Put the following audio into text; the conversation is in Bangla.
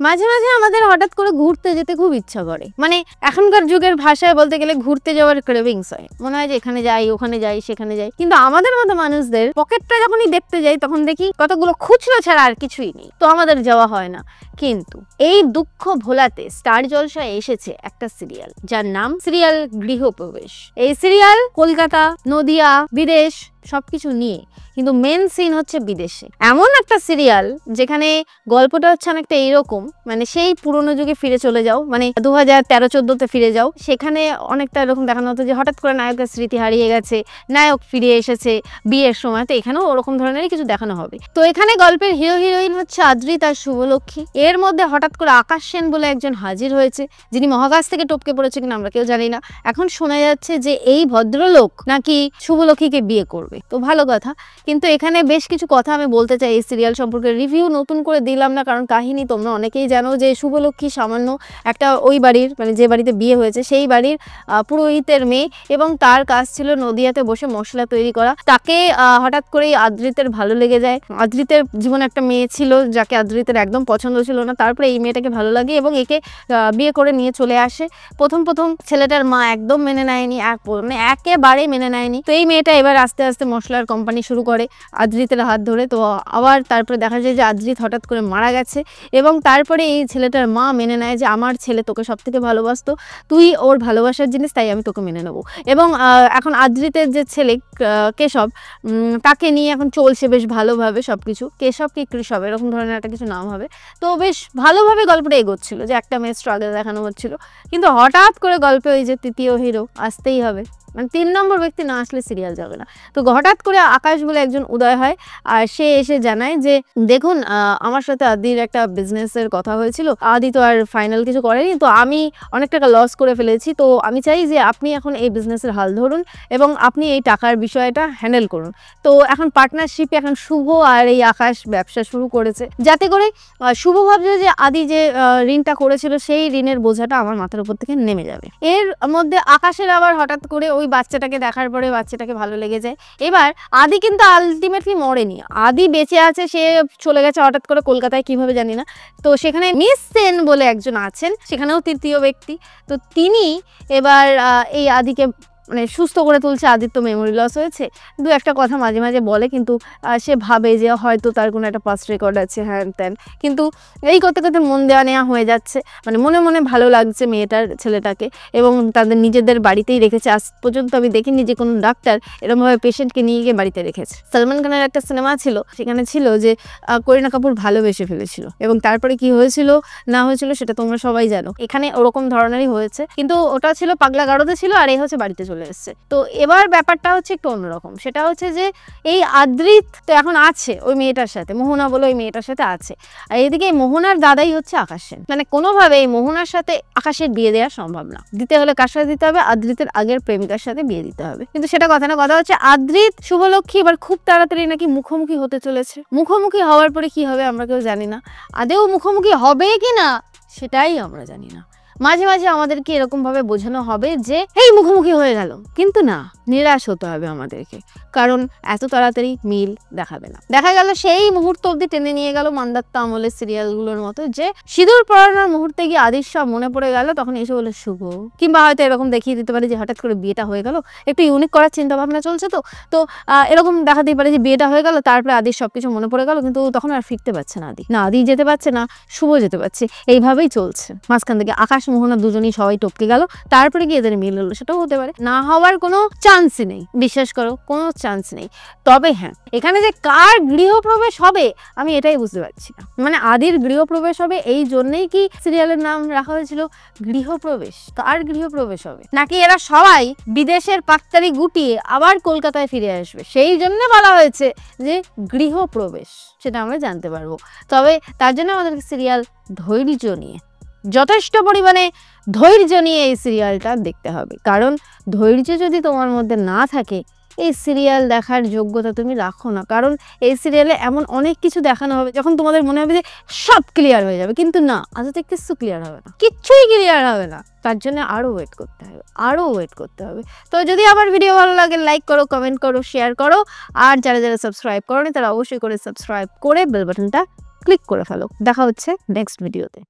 মাঝে মাঝে আমাদের হঠাৎ করে ঘুরতে যেতে খুব ইচ্ছা করে, মানে এখনকার যুগের ভাষায় বলতে গেলে ঘুরতে যাওয়ার ক্রেভিংস হয়, মনে হয় যে এখানে যাই ওখানে যাই সেখানে যাই। কিন্তু আমাদের মতো মানুষদের পকেটটা যখনই দেখতে যাই তখন দেখি কতগুলো খুচরো ছাড়া আর কিছুই নেই, তো আমাদের যাওয়া হয় না। কিন্তু এই দুঃখ ভোলাতে স্টার জলসায় এসেছে একটা সিরিয়াল, যার নাম সিরিয়াল গৃহপ্রবেশ। এই সিরিয়াল কলকাতা, নদিয়া, বিদেশ সবকিছু নিয়ে, কিন্তু মেন সিন হচ্ছে বিদেশে। এমন একটা সিরিয়াল যেখানে গল্পটা হচ্ছে অনেকটা এইরকম, মানে সেই পুরোনো যুগে ফিরে চলে যাও, মানে 2013-14তে ফিরে যাও। সেখানে অনেকটা এরকম দেখানো হতো যে হঠাৎ করে নায়কের স্মৃতি হারিয়ে গেছে, নায়ক ফিরে এসেছে বিয়ের সময়, তো এখানেও ওরকম ধরনেরই কিছু দেখানো হবে। তো এখানে গল্পের হিরো হিরোইন হচ্ছে আদ্রিত আর শুভলক্ষ্মী। এর মধ্যে হঠাৎ করে আকাশ সেন বলে একজন হাজির হয়েছে, যিনি মহাকাশ থেকে টপকে পড়েছে কিনা আমরা কেউ জানি না। এখন শোনা যাচ্ছে যে এই ভদ্রলোক নাকি শুভলক্ষ্মীকে বিয়ে করবে, তো ভালো কথা। কিন্তু এখানে বেশ কিছু কথা আমি বলতে চাই এই সিরিয়াল সম্পর্কে। রিভিউ নতুন করে দিলাম না, কারণ কাহিনী তোমরা অনেকেই জানো যে শুভলক্ষ্মী সামান্য একটা ওই বাড়ির, মানে যে বাড়িতে বিয়ে হয়েছে সেই বাড়ির পুরোহিতের মেয়ে, এবং তার কাজ ছিল নদিয়াতে বসে মশলা তৈরি করা। তাকে হঠাৎ করেই আদ্রিতের ভালো লেগে যায়। আদ্রিতের জীবনে একটা মেয়ে ছিল যাকে আদ্রিতের একদম পছন্দ ছিল না, তারপরে এই মেয়েটাকে ভালো লাগে এবং একে বিয়ে করে নিয়ে চলে আসে। প্রথম ছেলেটার মা একদম মেনে নেয়নি, মানে একেবারে মেনে নেয়নি। তো এই মেয়েটা এবার আস্তে আস্তে মশলার কোম্পানি শুরু করে আদ্রিতের হাত ধরে। তো আবার তারপরে দেখা যায় যে আদ্রিত হঠাৎ করে মারা গেছে, এবং তারপরে এই ছেলেটার মা মেনে নেয় যে আমার ছেলে তোকে সব থেকে ভালোবাসতো, তুই ওর ভালোবাসার জিনিস, তাই আমি তোকে মেনে নেবো। এবং এখন আদ্রিতের যে ছেলে কেশব, তাকে নিয়ে এখন চলছে বেশ ভালোভাবে সবকিছু। কেশব কি কৃষব এরকম ধরনের একটা কিছু নাম হবে। তো বেশ ভালোভাবে গল্পটা এগোচ্ছিল, যে একটা মেয়ের স্ট্রাগল দেখানো হচ্ছিল। কিন্তু হঠাৎ করে গল্পে ওই যে তৃতীয় হিরো আসতেই হবে, মানে 3 নম্বর ব্যক্তি না আসলে সিরিয়াল যাবে না। তো হঠাৎ করে আকাশ বলে একজন উদয় হয়, আর সে এসে জানায় যে দেখুন আমার সাথে আদির একটা বিজনেসের কথা হয়েছিল, আদি তো আর ফাইনাল কিছু করেনি, তো আমি অনেক টাকা লস করে ফেলেছি, তো আমি চাই যে আপনি এখন এই বিজনেসের হাল ধরুন এবং আপনি এই টাকার বিষয়টা হ্যান্ডেল করুন। তো এখন পার্টনারশিপে এখন শুভ আর এই আকাশ ব্যবসা শুরু করেছে, যাতে করে শুভ ভাবছে যে আদি যে ঋণটা করেছিল সেই ঋণের বোঝাটা আমার মাথার উপর থেকে নেমে যাবে। এর মধ্যে আকাশের আবার হঠাৎ করে ওই বাচ্চাটাকে দেখার পরে বাচ্চাটাকে ভালো লেগে যায়। এবার আদি কিন্তু আলটিমেটলি মরেনি, আদি বেঁচে আছে, সে চলে গেছে হঠাৎ করে কলকাতায় কিভাবে জানি না। তো সেখানে মিস সেন বলে একজন আছেন, সেখানেও তৃতীয় ব্যক্তি। তো তিনি এবার এই আদিকে মানে সুস্থ করে তুলছে। আদির তো মেমোরি লস হয়েছে, দু একটা কথা মাঝে মাঝে বলে, কিন্তু সে ভাবে যে হয়তো তার কোনো একটা পাস্ট রেকর্ড আছে হ্যান ত্যান। কিন্তু এই করতে করতে মন দেওয়া নেওয়া হয়ে যাচ্ছে, মানে মনে মনে ভালো লাগছে মেয়েটার ছেলেটাকে, এবং তাদের নিজেদের বাড়িতেই রেখেছে। আজ পর্যন্ত আমি দেখিনি যে কোনো ডাক্তার এরকমভাবে পেশেন্টকে নিয়ে গিয়ে বাড়িতে রেখেছে। সালমান খানের একটা সিনেমা ছিল, সেখানে ছিল যে করিনা কাপুর ভালোবেসে ফেলেছিল, এবং তারপরে কি হয়েছিল না হয়েছিল সেটা তোমরা সবাই জানো। এখানে ওরকম ধরনেরই হয়েছে, কিন্তু ওটা ছিল পাগলা গারদে ছিল, আর এই হচ্ছে বাড়িতে চলে এসছে। তো এবার ব্যাপারটা হচ্ছে একটু অন্যরকম, সেটা হচ্ছে যে এই আদ্রিত তো এখন আছে ওই মেয়েটার সাথে, মোহনা বলে ওই মেয়েটার সাথে আছে, আর এদিকে মোহনার দাদাই হচ্ছে আকাশ সেন। মানে কোনোভাবে এই মোহনার সাথে আকাশের বিয়ে দেওয়া সম্ভব না, দিতে হলে কার সাথে দিতে হবে, আদ্রিতের আগের প্রেমিকার সাথে বিয়ে দিতে হবে। কিন্তু সেটা কথা না, কথা হচ্ছে আদ্রিত শুভলক্ষ্মী এবার খুব তাড়াতাড়ি নাকি মুখোমুখি হতে চলেছে। মুখোমুখি হওয়ার পরে কি হবে আমরা কেউ জানি না, আদেও মুখোমুখি হবে কি না সেটাই আমরা জানি না। মাঝে মাঝে আমাদেরকে এরকম ভাবে বোঝানো হবে যে এই মুখোমুখি হয়ে গেল, কিন্তু না, নিরাশ হতে হবে আমাদেরকে, কারণ এত তাড়াতাড়ি মিল দেখাবে না। দেখা গেল সেই মুহূর্ত অব্দি টেনে নিয়ে গেল মান্দাত্তা আমলের সিরিয়ালগুলোর মতো, যে সিঁদুর পরানোর মুহূর্তে গিয়ে আদির সব মনে পড়ে গেল, তখন এসে বলে শুভ, কিংবা হয়তো এরকম দেখিয়ে দিতে পারে যে হঠাৎ করে বিয়েটা হয়ে গেল, একটু ইউনিক করার চিন্তা ভাবনা চলছে। তো এরকম দেখাতেই পারে যে বিয়েটা হয়ে গেল, তারপরে আদির সবকিছু মনে পড়ে গেল, কিন্তু তখন আর ফিরতে পারছে না আদি, না আদি যেতে পারছে না শুভ যেতে পারছে, এইভাবেই চলছে। মাঝখান থেকে আকাশ মোহনা দুজনেই সবাই টপকে গেল, তারপরে গিয়ে এদের মিল হলো, সেটাও হতে পারে, না হওয়ার কোনো চান্সই নেই, বিশ্বাস করো কোনো চান্স নেই। তবে হ্যাঁ, এখানে যে কার গৃহপ্রবেশ হবে আমি এটাই বুঝতে পারছি না। মানে আদির গৃহপ্রবেশ হবে এই জন্যই কি সিরিয়ালের নাম রাখা হয়েছিল গৃহপ্রবেশ? কার গৃহপ্রবেশ হবে? নাকি এরা সবাই বিদেশের পাত্তারি গুটিয়ে আবার কলকাতায় ফিরে আসবে, সেই জন্য বলা হয়েছে যে গৃহপ্রবেশ? সেটা আমরা জানতে পারবো। তবে তার জন্য আমাদেরকে সিরিয়াল ধৈর্য নিয়ে, যথেষ্ট পরিমাণে ধৈর্য নিয়ে এই সিরিয়ালটা দেখতে হবে, কারণ ধৈর্য যদি তোমার মধ্যে না থাকে এই সিরিয়াল দেখার যোগ্যতা তুমি রাখো না। কারণ এই সিরিয়ালে এমন অনেক কিছু দেখানো হবে যখন তোমাদের মনে হবে যে সব ক্লিয়ার হয়ে যাবে, কিন্তু না, আজকে কিছু ক্লিয়ার হবে না, কিচ্ছুই ক্লিয়ার হবে না। তার জন্য আরও ওয়েট করতে হবে, আরও ওয়েট করতে হবে। তো যদি আমার ভিডিও ভালো লাগে লাইক করো, কমেন্ট করো, শেয়ার করো, আর যারা যারা সাবস্ক্রাইব করোনি তারা অবশ্যই করে সাবস্ক্রাইব করে বেল বাটনটা ক্লিক করে ফেলো। দেখা হচ্ছে নেক্সট ভিডিওতে।